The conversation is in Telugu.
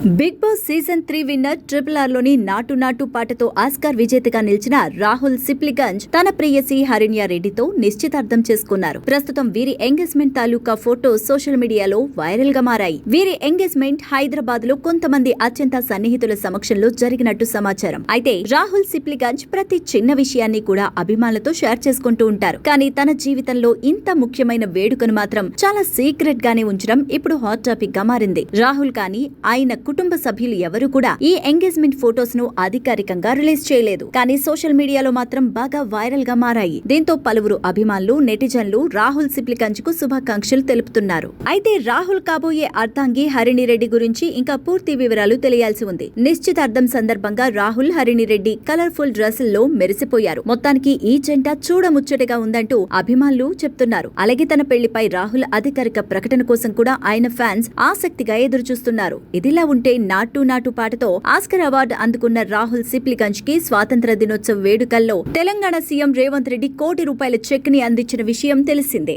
Big Boss season 3 winner RRR లోని నాటు నాటు పాటతో ఆస్కార్ విజేతగా నిలిచిన రాహుల్ సిప్లిగంజ్ తన ప్రేయసి హరిణ్య రెడ్డితో నిశ్చితార్థం చేసుకున్నారు. ప్రస్తుతం వీరి ఎంగేజ్మెంట్ తాలూకా ఫోటో సోషల్ మీడియాలో వైరల్ గా మారాయి. వీరి ఎంగేజ్మెంట్ హైదరాబాద్ లో కొంతమంది అత్యంత సన్నిహితుల సమక్షంలో జరిగినట్టు సమాచారం. అయితే రాహుల్ సిప్లిగంజ్ ప్రతి చిన్న విషయాన్ని కూడా అభిమానులతో షేర్ చేసుకుంటూ ఉంటారు. కానీ తన జీవితంలో ఇంత ముఖ్యమైన వేడుకను మాత్రం చాలా సీక్రెట్ గానే ఉంచడం ఇప్పుడు హాట్ టాపిక్ గా మారింది. రాహుల్ కానీ ఆయన కుటుంబ సభ్యులు ఎవరు కూడా ఈ ఎంగేజ్మెంట్ ఫోటోస్ ను అధికారికంగా రిలీజ్ చేయలేదు. కానీ సోషల్ మీడియాలో మాత్రం బాగా వైరల్ గా మారాయి. దీంతో పలువురు అభిమానులు నెటిజన్లు రాహుల్ సిప్లిగంజ్ కు శుభాకాంక్షలు తెలుపుతున్నారు. అయితే రాహుల్ కాబోయే అర్ధాంగి హరిణి రెడ్డి గురించి ఇంకా పూర్తి వివరాలు తెలియాల్సి ఉంది. నిశ్చితార్థం సందర్భంగా రాహుల్ హరిణి రెడ్డి కలర్ఫుల్ డ్రెస్సుల్లో మెరిసిపోయారు. మొత్తానికి ఈ జంట చూడముచ్చటగా ఉందంటూ అభిమానులు చెప్తున్నారు. అలాగే తన పెళ్లిపై రాహుల్ అధికారిక ప్రకటన కోసం కూడా ఆయన ఫ్యాన్స్ ఆసక్తిగా ఎదురుచూస్తున్నారు. ఇదిలా ఉంటే నాటు నాటు పాటతో ఆస్కర్ అవార్డు అందుకున్న రాహుల్ సిప్లిగంజ్ కి స్వాతంత్ర దినోత్సవ వేడుకల్లో తెలంగాణ సీఎం రేవంత్ రెడ్డి ₹1 కోటి చెక్ ని అందించిన విషయం తెలిసిందే.